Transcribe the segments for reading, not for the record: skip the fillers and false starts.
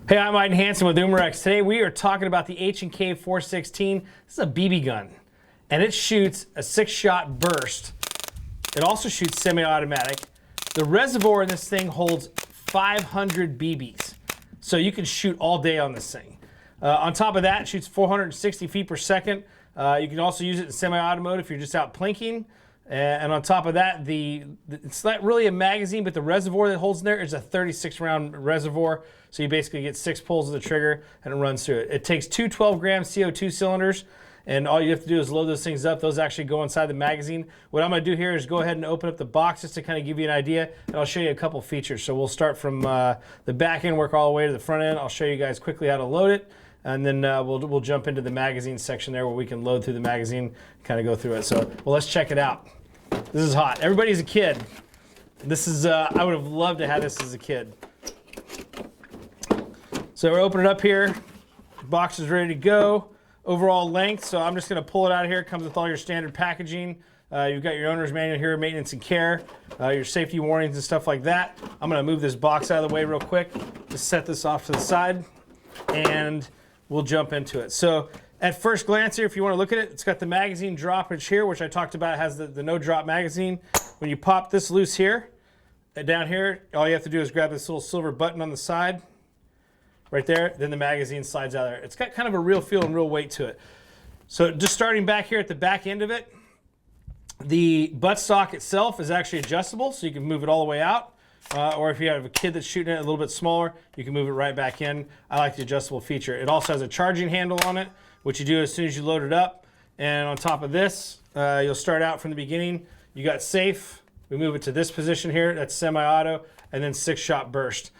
Hey, I'm Eydin Hansen with Umarex. Today we are talking about the H&K 416. This is a BB gun, and it shoots a 6-shot burst. It also shoots semi-automatic. The reservoir in this thing holds 500 BBs, so you can shoot all day on this thing. On top of that, it shoots 460 feet per second. You can also use it in semi-auto mode if you're just out plinking. And on top of that, it's not really a magazine, but the reservoir that holds in there is a 36-round reservoir. So you basically get 6 pulls of the trigger and it runs through it. It takes two 12-gram CO2 cylinders, and all you have to do is load those things up. Those actually go inside the magazine. What I'm going to do here is go ahead and open up the box just to kind of give you an idea, and I'll show you a couple features. So we'll start from the back end, work all the way to the front end. I'll show you guys quickly how to load it. And then we'll jump into the magazine section there where we can load through the magazine, kind of go through it. So, well, let's check it out. This is hot. Everybody's a kid. This is, I would have loved to have this as a kid. So we're opening it up here. The box is ready to go. Overall length, so I'm just going to pull it out of here. It comes with all your standard packaging. You've got your owner's manual here, maintenance and care, your safety warnings and stuff like that. I'm going to move this box out of the way real quick. Just set this off to the side, and we'll jump into it. So at first glance here, if you want to look at it, it's got the magazine droppage here, which I talked about. It has the no drop magazine. When you pop this loose here, down here, all you have to do is grab this little silver button on the side, right there, then the magazine slides out of there. It's got kind of a real feel and real weight to it. So just starting back here at the back end of it, the buttstock itself is actually adjustable, so you can move it all the way out. Or if you have a kid that's shooting it a little bit smaller, you can move it right back in. I like the adjustable feature. It also has a charging handle on it, which you do as soon as you load it up. And on top of this, you'll start out from the beginning. You got safe. We move it to this position here. That's semi-auto, and then 6-shot burst.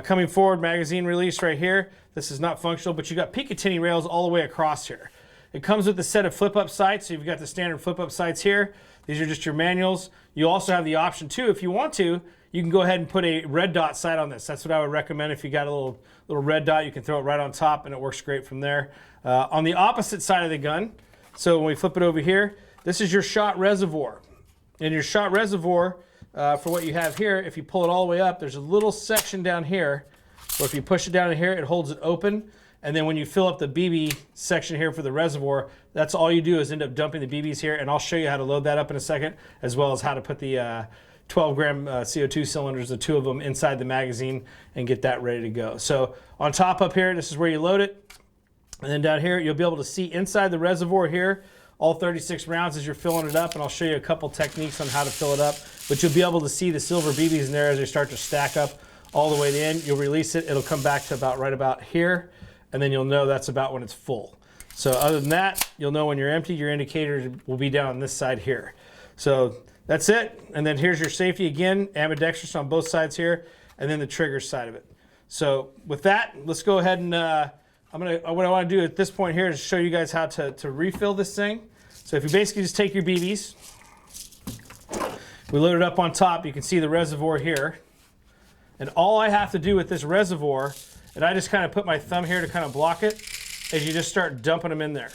Coming forward, magazine release right here. This is not functional, but you got Picatinny rails all the way across here. It comes with a set of flip-up sights. So you've got the standard flip-up sights here. These are just your manuals. You also have the option too, if you want to, you can go ahead and put a red dot sight on this. That's what I would recommend. If you got a little red dot, you can throw it right on top and it works great from there. On the opposite side of the gun, so when we flip it over here, this is your shot reservoir. And your shot reservoir, for what you have here, if you pull it all the way up, there's a little section down here where if you push it down in here, it holds it open. And then when you fill up the BB section here for the reservoir, that's all you do is end up dumping the BBs here. And I'll show you how to load that up in a second, as well as how to put the 12-gram CO2 cylinders, the 2 of them, inside the magazine and get that ready to go. So on top up here, this is where you load it. And then down here, you'll be able to see inside the reservoir here, all 36 rounds as you're filling it up. And I'll show you a couple techniques on how to fill it up. But you'll be able to see the silver BBs in there as they start to stack up all the way to the end. You'll release it. It'll come back to about right about here. And then you'll know that's about when it's full. So other than that, you'll know when you're empty. Your indicator will be down on this side here. So that's it. And then here's your safety again, ambidextrous on both sides here, and then the trigger side of it. So with that, let's go ahead and what I want to do at this point here is show you guys how to refill this thing. So if you basically just take your BBs, we load it up on top. You can see the reservoir here. And all I have to do with this reservoir, and I just kind of put my thumb here to kind of block it, is you just start dumping them in there.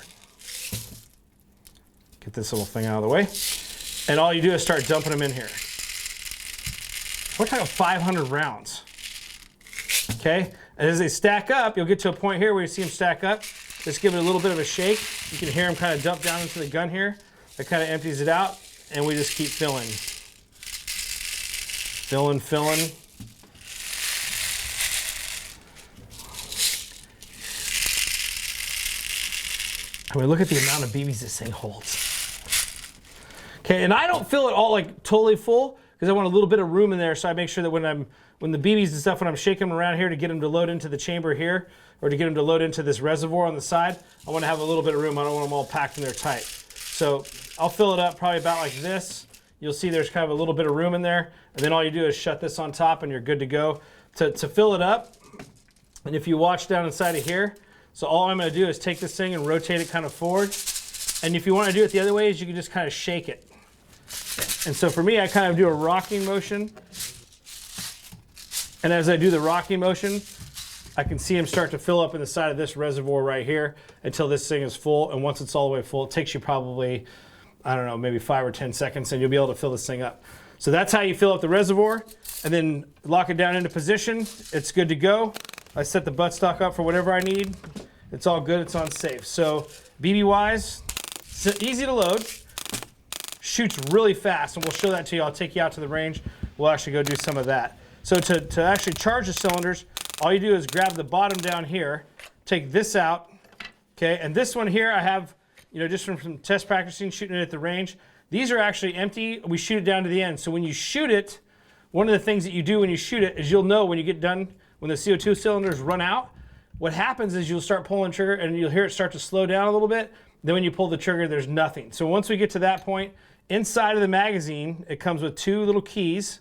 Get this little thing out of the way. And all you do is start dumping them in here. We're talking 500 rounds. Okay? And as they stack up, you'll get to a point here where you see them stack up. Just give it a little bit of a shake. You can hear them kind of dump down into the gun here. That kind of empties it out, and we just keep filling. Filling. I mean, look at the amount of BBs this thing holds. Okay, and I don't fill it all like totally full because I want a little bit of room in there, so I make sure that when the BBs and stuff, when I'm shaking them around here to get them to load into the chamber here, or to get them to load into this reservoir on the side, I want to have a little bit of room. I don't want them all packed in there tight. So I'll fill it up probably about like this. You'll see there's kind of a little bit of room in there, and then all you do is shut this on top and you're good to go. To fill it up, and if you watch down inside of here, so all I'm going to do is take this thing and rotate it kind of forward. And if you want to do it the other way, is you can just kind of shake it. And so for me, I kind of do a rocking motion. And as I do the rocking motion, I can see them start to fill up in the side of this reservoir right here until this thing is full. And once it's all the way full, it takes you probably, I don't know, maybe 5 or 10 seconds, and you'll be able to fill this thing up. So that's how you fill up the reservoir, and then lock it down into position. It's good to go. I set the buttstock up for whatever I need. It's all good, it's on safe. So BB-wise, it's easy to load, shoots really fast, and we'll show that to you. I'll take you out to the range. We'll actually go do some of that. So to actually charge the cylinders, all you do is grab the bottom down here, take this out, okay? And this one here I have, you know, just from some test practicing, shooting it at the range. These are actually empty. We shoot it down to the end. So when you shoot it, one of the things that you do when you shoot it is you'll know when you get done, when the CO2 cylinders run out, what happens is you'll start pulling the trigger and you'll hear it start to slow down a little bit. Then when you pull the trigger, there's nothing. So once we get to that point, inside of the magazine, it comes with 2 little keys.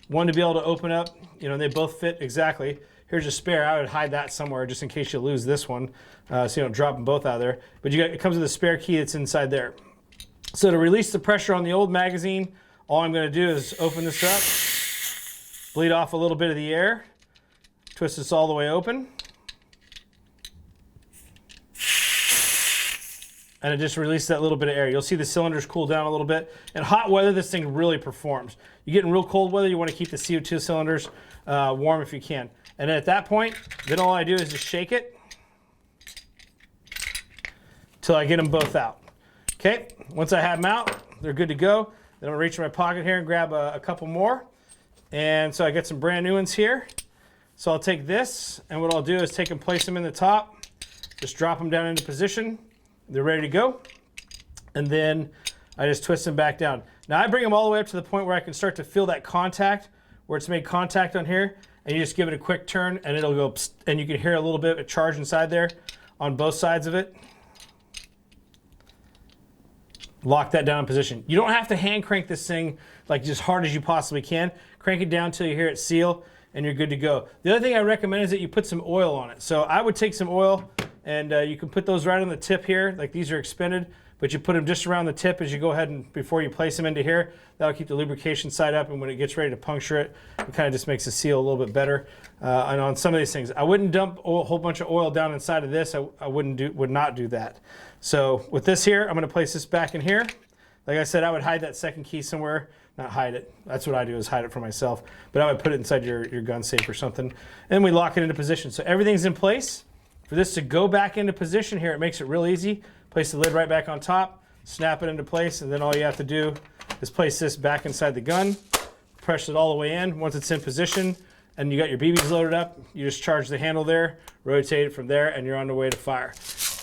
One to be able to open up, you know, they both fit exactly. Here's a spare. I would hide that somewhere just in case you lose this one, so you don't drop them both out of there. But it comes with a spare key that's inside there. So to release the pressure on the old magazine, all I'm going to do is open this up, bleed off a little bit of the air, twist this all the way open, and it just releases that little bit of air. You'll see the cylinders cool down a little bit. In hot weather, this thing really performs. You get in real cold weather, you want to keep the CO2 cylinders warm if you can. And then at that point, then all I do is just shake it till I get them both out. Okay, once I have them out, they're good to go. Then I'll reach in my pocket here and grab a couple more. And so I got some brand new ones here. So I'll take this, and what I'll do is take and place them in the top, just drop them down into position. They're ready to go. And then I just twist them back down. Now I bring them all the way up to the point where I can start to feel that contact, where it's made contact on here, and you just give it a quick turn and it'll go psst, and you can hear a little bit of a charge inside there on both sides of it. Lock that down in position. You don't have to hand crank this thing like as hard as you possibly can. Crank it down till you hear it seal and you're good to go. The other thing I recommend is that you put some oil on it. So I would take some oil and you can put those right on the tip here, like these are expended, but you put them just around the tip as you go ahead and before you place them into here. That'll keep the lubrication side up, and when it gets ready to puncture it, it kind of just makes the seal a little bit better. And on some of these things, I wouldn't dump a whole bunch of oil down inside of this. I would not do that. So with this here, I'm going to place this back in here. Like I said, I would hide that second key somewhere. Not hide it. That's what I do, is hide it for myself. But I would put it inside your gun safe or something. And we lock it into position. So everything's in place. For this to go back into position here, it makes it real easy. Place the lid right back on top, snap it into place, and then all you have to do is place this back inside the gun, press it all the way in. Once it's in position and you got your BBs loaded up, you just charge the handle there, rotate it from there, and you're on the way to fire.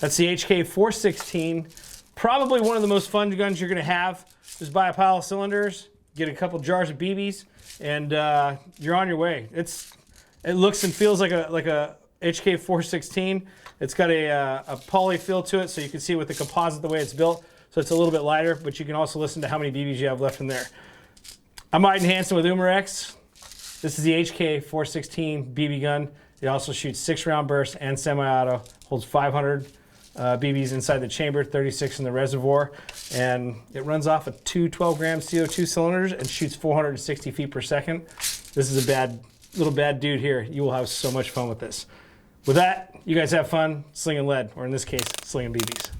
That's the HK416. Probably one of the most fun guns you're gonna have. Just buy a pile of cylinders, get a couple jars of BBs, and you're on your way. It looks and feels like a HK416. It's got a poly feel to it, so you can see with the composite the way it's built. So it's a little bit lighter, but you can also listen to how many BBs you have left in there. I'm Eydin Hansen with Umarex. This is the HK416 BB gun. It also shoots 6-round bursts and semi-auto. Holds 500 BBs inside the chamber, 36 in the reservoir, and it runs off of 2 12-gram CO2 cylinders and shoots 460 feet per second. This is a little bad dude here. You will have so much fun with this. With that, you guys have fun slinging lead, or in this case, slinging BBs.